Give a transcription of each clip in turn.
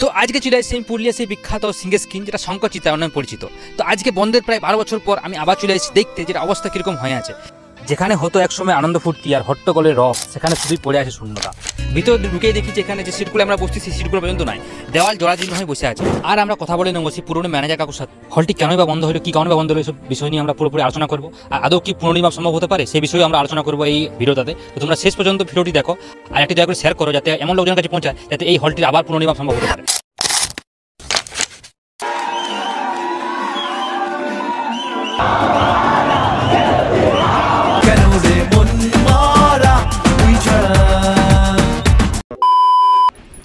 তো আজকে চলে আসছি আমি পুরুলিয়া সেই বিখ্যাত সিঙ্গে স্ক্রিন যেটা শঙ্কর চিত্রায়ন নামে পরিচিত। তো আজকে বন্ধের প্রায় 12 বছর পর আমি আবার চলে এসেছি দেখতে যেটা অবস্থা কিরকম হয়ে আছে। যেখানে হতো একসময় আনন্দ ফুর্তি আর হট্টগোলের রস, সেখানে শুধুই পড়ে আছে শূন্যতা। ভিতরে ঢুকেই দেখি যেখানে যে সিটগুলো আমরা বসছি সেই সিটগুলো পর্যন্ত নাই, দেওয়াল জোড়াজীর্ণ হয়ে বসে আছে। আর আমরা কথা বলে নেবো সেই পুরনো ম্যানেজার কাকুর সাথে। হলটি কেনই বা বন্ধ হলো, কি কারণে বা বন্ধ হলো, এসব বিষয় নিয়ে আমরা পুরোপুরি আলোচনা করবো। আর আদৌ কি পুনর্নির্মাণ সম্ভব হতে পারে সেই বিষয়ে আমরা আলোচনা করবো এই ভিডিওটাতে। তো তোমরা শেষ পর্যন্ত ভিডিওটি দেখো আর একটি দয়া করে শেয়ার করো যাতে এমন লোকজনের কাছে পৌঁছায় যাতে এই হলটির আবার পুনর্নির্মাণ সম্ভব হতে পারে।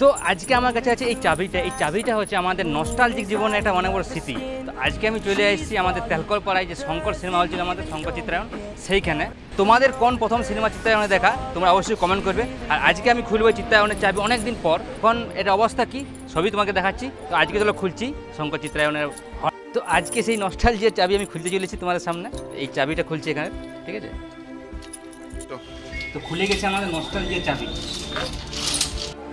তো আজকে আমার কাছে আছে এই চাবিটা হচ্ছে আমাদের নস্টালজিক জীবনের একটা অনেক বড় স্মৃতি। তো আজকে আমি চলে এসেছি আমাদের তেলকল পাড়ায় যে শঙ্কর সিনেমা হল ছিল আমাদের শঙ্কর চিত্রায়ন, সেইখানে। তোমাদের কোন প্রথম সিনেমা চিত্রায়নে দেখা তোমরা অবশ্যই কমেন্ট করবে। আর আজকে আমি খুলবো চিত্রায়নের চাবি অনেক দিন পর। এখন এটা অবস্থা কি সবই তোমাকে দেখাচ্ছি। তো আজকে চলো খুলছি শঙ্কর চিত্রায়নের। তো আজকে সেই নস্টালজিয়ার চাবি আমি খুলতে চলেছি তোমাদের সামনে। এই চাবিটা খুলছি এখানে, ঠিক আছে? তো খুলে গেছে আমাদের নস্টালজিয়ার চাবি।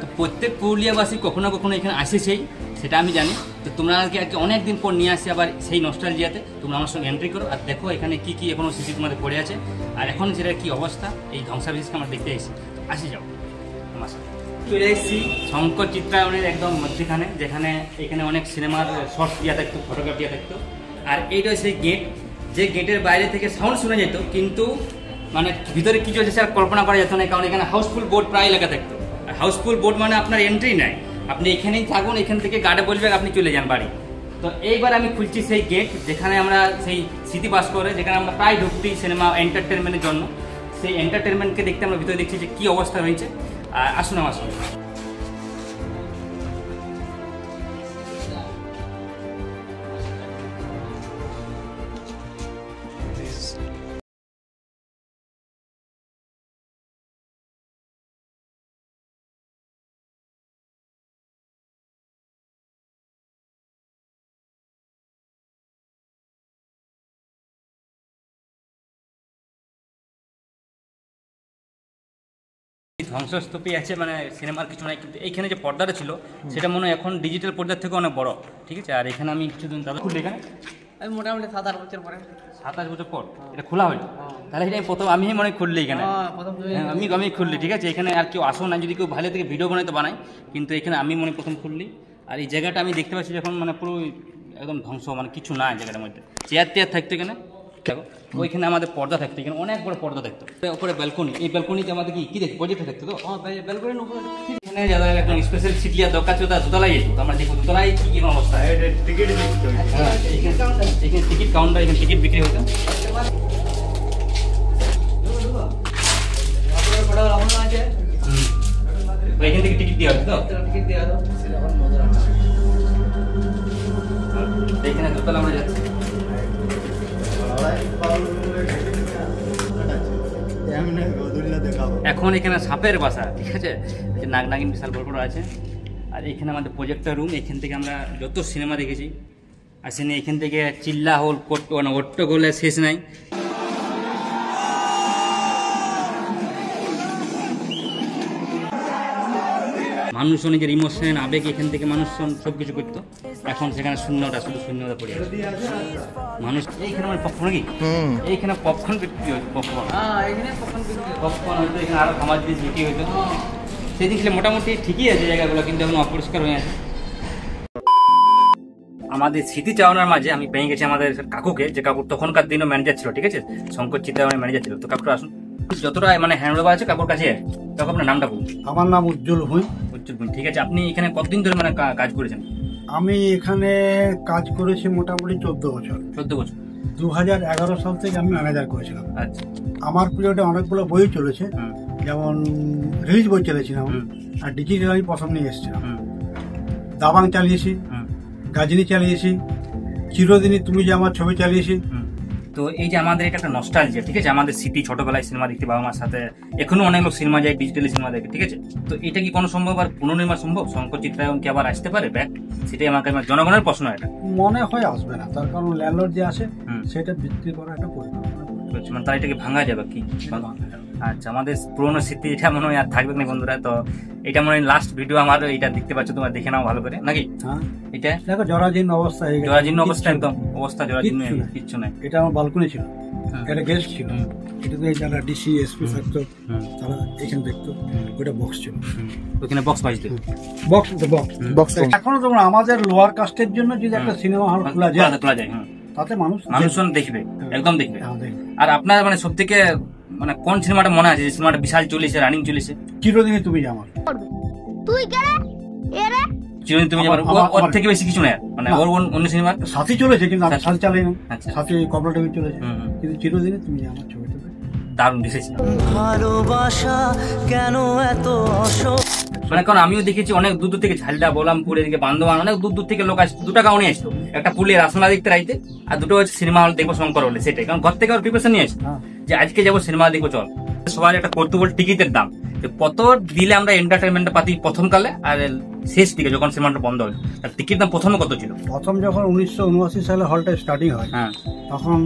তো প্রত্যেক পুরুলিয়াবাসী কখনো কখনো এখানে আসেছেই, সেটা আমি জানি। তো তোমরা আর কি অনেক দিন পর নিয়ে আসে আবার সেই নস্টালজিয়াতে। তোমরা আমার সঙ্গে এন্ট্রি করো আর দেখো এখানে কী কী এখনও স্মৃতি তোমাদের পড়ে আছে আর এখন সেটার কী অবস্থা, এই ধ্বংসাবশেষকে আমরা দেখতে এসেছি। আসি যাও আমার সাথে। চলে এসেছি শঙ্কর চিত্রায়নের একদম মধ্যখানে, যেখানে এখানে অনেক সিনেমার শর্টস দেওয়া থাকতো, ফটোগ্রাফ দেওয়া থাকতো। আর এইটা সেই গেট, যে গেটের বাইরে থেকে সাউন্ড শোনা যেত কিন্তু মানে ভিতরে কী চলছে সেটা কল্পনা করা যেত না, কারণ এখানে হাউসফুল বোর্ড প্রায় লেখা থাকতো। হাউসফুল বোর্ড মানে আপনার এন্ট্রি নাই, আপনি এখানেই থাকুন, এখান থেকে গার্ডে বলবে আপনি চলে যান বাড়ি। তো এইবার আমি খুলছি সেই গেট যেখানে আমরা সেই স্মৃতি বাস করে, যেখানে আমরা প্রায় ঢুকতেই সিনেমা এন্টারটেনমেন্টের জন্য। সেই এন্টারটেনমেন্টকে দেখতে আমরা ভিতরে দেখছি যে কী অবস্থা রয়েছে। আর আসুন আমার সঙ্গে। ধ্বংসস্তূপই আছে, মানে সিনেমার কিছু নাই, কিন্তু এইখানে যে পর্দাটা ছিল সেটা মনে হয় এখন ডিজিটাল পর্দার থেকে অনেক বড়, ঠিক আছে? আর এখানে আমি কিছুদিন দাদা খুললি এখানে আমি মোটামুটি 7-8 বছর পরে। 27 বছর পর এটা খোলা হয়নি? তাহলে এটা আমি মনে খুললি এখানে, আমি খুললি, ঠিক আছে? এখানে আর কেউ আসো না, যদি কেউ ভালো থেকে ভিডিও বানাই তো বানাই, কিন্তু এখানে আমি মনে প্রথম খুললি। আর এই জায়গাটা আমি দেখতে পাচ্ছি যখন মানে পুরো একদম ধ্বংস, মানে কিছু না জায়গাটার মধ্যে। চেয়ার থাকতো এখানে, দেখো ওইখানে আমাদের পর্দা থাকতো, এখানে অনেক বড় পর্দা থাকতো। উপরে ব্যালকনি, এই ব্যালকনিতে আমাদের কি দেখি প্রজেক্ট থাকতো। তো ব্যালকনির উপরে এখানে যারা একদম স্পেশাল সিট লিয়া দরকার ছিল তার দোতলায় যেত। তো আমরা দেখবো দোতলায় কি কি অবস্থা। এখানে টিকিট কাউন্টার, এখানে টিকিট বিক্রি হতো। এখান থেকে টিকিট দেওয়া হতো, তো এখানে দোতলা আমরা যাচ্ছি। এখন এখানে সাপের বাসা, ঠিক আছে? নাগ নাগিন বিশাল বড় বড় আছে। আর এখানে আমাদের প্রজেক্টর রুম, এখান থেকে আমরা যত সিনেমা দেখেছি আসেনি। এখান থেকে চিল্লা হল মানে হট্টগোলের শেষ নাই। মানুষজন নিজের ইমোশন আবেগ এখান থেকে মানুষজন সব কিছু করতো। এখন সেখানে শূন্যতা, শুধু শূন্যতা পড়ে আছে। মানুষ এইখানে মানে পপকর্ন, কি এইখানে পপকর্ন বিক্রি হতো, পপকর্ন হয়তো এখানে আরও খাবার জিনিস বিক্রি হতো। সেই দিন মোটামুটি ঠিকই আছে জায়গাগুলো, কিন্তু এখন অপরিষ্কার হয়ে আছে। আমাদের স্মৃতি চাওয়ানোর মাঝে আমি পেয়ে গেছি আমাদের কাকুকে, যে কাকুর তখনকার দিনও ম্যানেজার ছিল, ঠিক আছে? শঙ্কর চিত্রায়নের ম্যানেজার ছিল। তো কাকুটা আসুন, যতটা মানে হ্যান্ডওভার আছে কাকুর কাছে। কাকু আপনার নামটা বলুন। আমার নাম উজ্জ্বল ভুঁই। ঠিক আছে, আপনি এখানে কতদিন ধরে মানে কাজ করেছেন? আমি এখানে কাজ করেছি মোটামুটি 14 বছর। 14 বছর। 2011 সাল থেকে আমি ম্যানেজার করেছিলাম। আচ্ছা। আমার পিরিয়ডে অনেকগুলো বই চলেছে, যেমন রিলিজ বই চালিয়েছিলাম আর ডিজিটাল আমি প্রথম নিয়ে এসেছিলাম। দাবাং চালিয়েছি, গাজনি চালিয়েছি, চিরদিনই তুমি যে আমার ছবি চালিয়েছি। তো এই যে আমাদের এটা একটা নস্টালজিয়া, ঠিক আছে? আমাদের স্মৃতি, ছোটবেলায় সিনেমা দেখতে বাবা মার সাথে, এখনো অনেক লোক সিনেমা যায়, ডিজিটালি সিনেমা দেখে, ঠিক আছে? তো এটা কি কোনো সম্ভব আর পুনর্নির্মাণ সম্ভব? শঙ্কর চিত্রায়ন কি আবার আসতে পারে ব্যাক? সেটাই আমাকে জনগণের প্রশ্ন। এটা মনে হয় আসবে না, তার কারণ ল্যান্ডলর্ড যে আসে সেটা বিক্রি করা একটা পরিকল্পনা, মানে তার এটাকে ভাঙা যাবে কি? আচ্ছা, আমাদের পুরোনো স্মৃতি এটা মনে হয় আর থাকবে না বন্ধুরা। তো এটা মনে হয় লাস্ট ভিডিও আমার, এটা দেখতে পাচ্ছ তোমরা, দেখে নাও ভালো করে নাকি। হ্যাঁ, এটা দেখো জরাজীর্ণ অবস্থা হয়ে গেছে, জরাজীর্ণ অবস্থা, একদম অবস্থা জরাজীর্ণ, কিচ্ছু নাই। কিচ্ছু নাই। এটা আমার বালকনি ছিল, হুম। এটা গেস্ট ছিল, এটাতে যারা ডিসি এসপি থাকতো তারা এখানে দেখতো, ওটা বক্স ছিল, ওখানে বক্স বাজতো। Box box. এখনো তোমার আমাদের লোয়ার কাস্টের জন্য যদি একটা সিনেমা হল খোলা যায়, খোলা যায়, হ্যাঁ, তাতে মানুষজন দেখবে, একদম দেখবে। আমাদের আর আপনার মানে সব থেকে মানে কোন সিনেমাটা মনে আছে, যে সিনেমাটা বিশাল চলেছে, রানিং চলেছে? চিরদিনই তুমি আমার, তুই কে রে? এ রে? চিরদিন তুমি যাবার, ওর থেকে বেশি কিছু নেই মানে ওর অন্য সিনেমা। সাথী চলেছে কিন্তু আমি সাথী চালাই না, আচ্ছা। সাথী কপলা টিভি চলেছে, কিন্তু চিরদিনই তুমি আমার ছবিতে দারুণ দিয়েছে। ভালোবাসা কেন এত মানে কারণ আমিও দেখেছি অনেক দূর দূর থেকে, ঝালদা, বোলামপুর, এদিকে বান্ধবান, অনেক দূর দূর থেকে লোক আসতো, 2 টাকা নিয়ে আসতো, একটা পুলে রাসনা দেখতে রাইতে, আর দুটো হচ্ছে সিনেমা হল দেখবো শঙ্কর হলে, সেটাই। কারণ ঘর থেকে ওর প্রিপারেশন নিয়ে আসতো যে আজকে যাবো সিনেমা দেখবো, চল। সবার একটা কৌতূহল টিকিটের দাম, যে কত দিলে আমরা এন্টারটেনমেন্টটা পাতি প্রথমকালে, আর শেষ দিকে যখন সিনেমাটা বন্ধ হলো, তার টিকিট দাম প্রথমে কত ছিল? প্রথম যখন 1979 সালে হলটা স্টার্টিং হয়, হ্যাঁ, তখন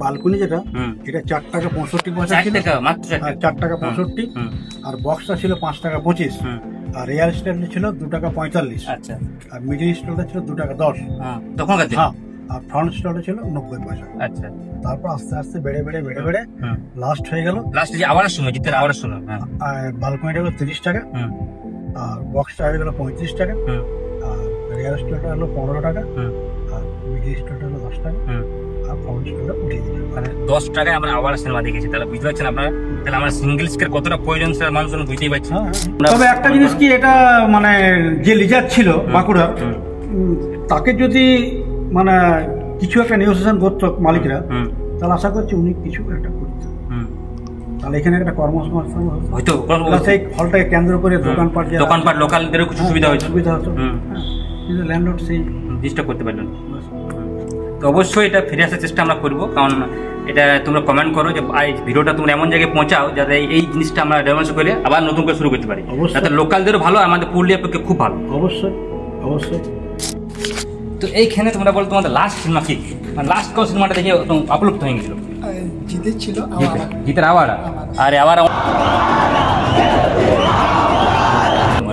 বালকনি যেটা, হুম, এটা 4 টাকা 65 পয়সা 4 ছিল, টাকা, মাত্র 4 টাকা। 4 টাকা 65, হুম, আর বক্সটা ছিল 5 টাকা 25, হুম, আর রিয়াল স্টেটটা ছিল 2 টাকা 45, আচ্ছা, আর মিডিল স্টলটা ছিল 2 টাকা 10, হ্যাঁ, তখনকার দিনে, হ্যাঁ, আর ফ্রন্ট স্টলটা ছিল 90 পয়সা। আচ্ছা, তারপর আস্তে আস্তে বেড়ে হুম, লাস্ট হয়ে গেল, লাস্টে যে আবার শুনো, জিতের আবার শুনো, হ্যাঁ, আর বালকনিটা হলো 30 টাকা, হুম, আর বক্সটা হয়ে গেল 35 টাকা, হুম, আর রিয়াল স্টলটা হলো 15 টাকা, হুম, আর মিডিল স্টলটা হলো 10 টাকা, হুম। আর ফ্রন্ট স্টলটা উঠে গেছে। মানে 10 টাকায় আমরা আবার সিনেমা দেখেছি, তাহলে বুঝতে পারছেন আপনারা, তাহলে আমার সিঙ্গেল স্ক্রিন কতটা প্রয়োজন সেটা মানুষজন বুঝতেই পারছে। হ্যাঁ, তবে একটা জিনিস কি, এটা মানে যে লিজার ছিল বাঁকুড়া, তাকে যদি মানে কিছু একটা নেগোসিয়েশন করতো মালিকরা, তাহলে আশা করছি উনি কিছু একটা করতেন, তাহলে এখানে একটা কর্মসংস্থান হতো, হয়তো সেই হলটাকে কেন্দ্র করে দোকানপাট লোকালদেরও কিছু সুবিধা হয়েছে, সুবিধা হতো, কিন্তু ল্যান্ডলর্ড সেই ডিস্টার্ব করতে পারলেন। তো অবশ্যই এটা ফিরে আসার চেষ্টা আমরা করবো, কারণ এটা তোমরা কমেন্ট করো যে এই ভিডিওটা তোমরা এমন জায়গায় পৌঁছাও যাতে এই জিনিসটা আমরা ডেভেলপ করে আবার নতুন করে শুরু করতে পারি, অবশ্যই। যাতে লোকালদেরও ভালো, আমাদের পুরুলিয়ার পক্ষে খুব ভালো। অবশ্যই অবশ্যই। তো এইখানে তোমরা বলো তোমাদের লাস্ট সিনেমা কি, মানে লাস্ট কোন সিনেমাটা দেখে আপলুপ্ত হয়ে গেছিল? জিতের ছিল জিতের আবার, আরে আবার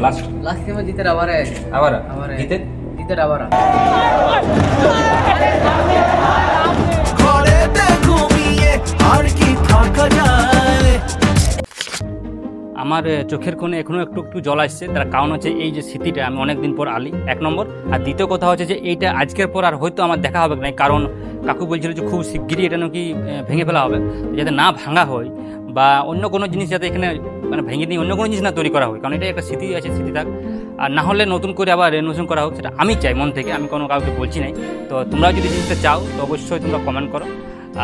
লাস্ট লাস্ট টাইমে জিতের আবার আবার আবার- জিতের জিতের আবার ঘরেতে ঘুমিয়ে আর কি থাকা যায়। আমার চোখের কোণে এখনো একটু একটু জল আসছে, তার কারণ হচ্ছে এই যে স্মৃতিটা আমি অনেকদিন পর আলি, 1 নম্বর। আর দ্বিতীয় কথা হচ্ছে যে এইটা আজকের পর আর হয়তো আমার দেখা হবে না, কারণ কাকু বলছিল যে খুব শিগগিরই এটা নাকি ভেঙে ফেলা হবে, যাতে না ভাঙা হয় বা অন্য কোনো জিনিস যাতে এখানে মানে ভেঙে নিয়ে অন্য কোনো জিনিস না তৈরি করা হয়, কারণ এটা একটা স্মৃতি আছে, স্মৃতি থাক। আর না হলে নতুন করে আবার রেনোভেশন করা হোক, সেটা আমি চাই মন থেকে, আমি কোনো কাউকে বলছি নাই। তো তোমরা যদি জিনিসটা চাও তো অবশ্যই তোমরা কমেন্ট করো,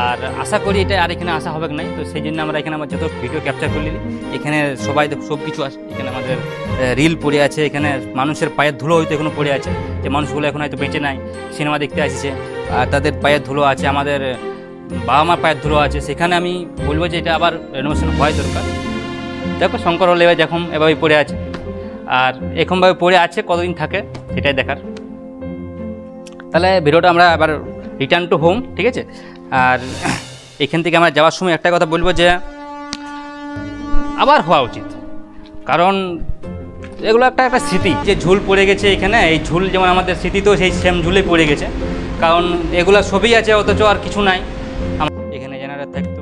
আর আশা করি এটা আর এখানে আসা হবে নাই। তো সেই জন্য আমরা এখানে আমার যত ভিডিও ক্যাপচার করলি, এখানে সবাই সব কিছু আছে, এখানে আমাদের রিল পড়ে আছে, এখানে মানুষের পায়ের ধুলো হয়তো এখনো পড়ে আছে, যে মানুষগুলো এখন হয়তো বেঁচে নাই, সিনেমা দেখতে আসছে, আর তাদের পায়ের ধুলো আছে, আমাদের বাবা মার পায়ের ধুলো আছে। সেখানে আমি বলবো যে এটা আবার রেনোভেশন হওয়াই দরকার। দেখো শঙ্কর হলে এবার যখন এভাবেই পড়ে আছে, আর এরকমভাবে পড়ে আছে, কতদিন থাকে সেটাই দেখার। তাহলে ভিডিওটা আমরা আবার রিটার্ন টু হোম, ঠিক আছে। আর এখান থেকে আমরা যাওয়ার সময় একটা কথা বলবো যে আবার হওয়া উচিত, কারণ এগুলো একটা একটা স্মৃতি, যে ঝুল পড়ে গেছে এখানে, এই ঝুল যেমন আমাদের স্মৃতি, তো সেই সেম ঝুলে পড়ে গেছে, কারণ এগুলো সবই আছে অথচ আর কিছু নাই। এখানে জেনারেটর থাকতো,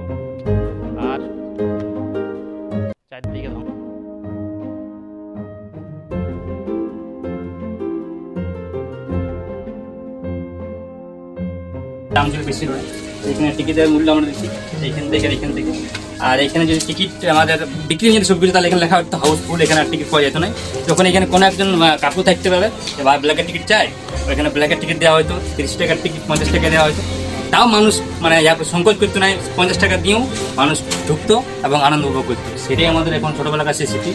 আর চারদিকে দাম ছিল বেশি নয়, এখানে টিকিটের মূল্য আমরা দেখি এইখান থেকে এখান থেকে। আর এখানে যদি টিকিট আমাদের বিক্রি যদি সব কিছু, তাহলে এখানে লেখা হতো হাউসফুল, এখানে আর টিকিট পাওয়া যেত না। যখন এখানে কোনো একজন কাকু থাকতে পারে এবার ব্ল্যাকের টিকিট চাই, ওইখানে ব্ল্যাকের টিকিট দেওয়া হয়তো, 30 টাকার টিকিট 50 টাকা দেওয়া হয়তো, তাও মানুষ মানে সংকোচ করতো না, 50 টাকা দিয়েও মানুষ ঢুকতো এবং আনন্দ উপভোগ করতো। সেটাই আমাদের এখন ছোটোবেলার কাছে স্মৃতি।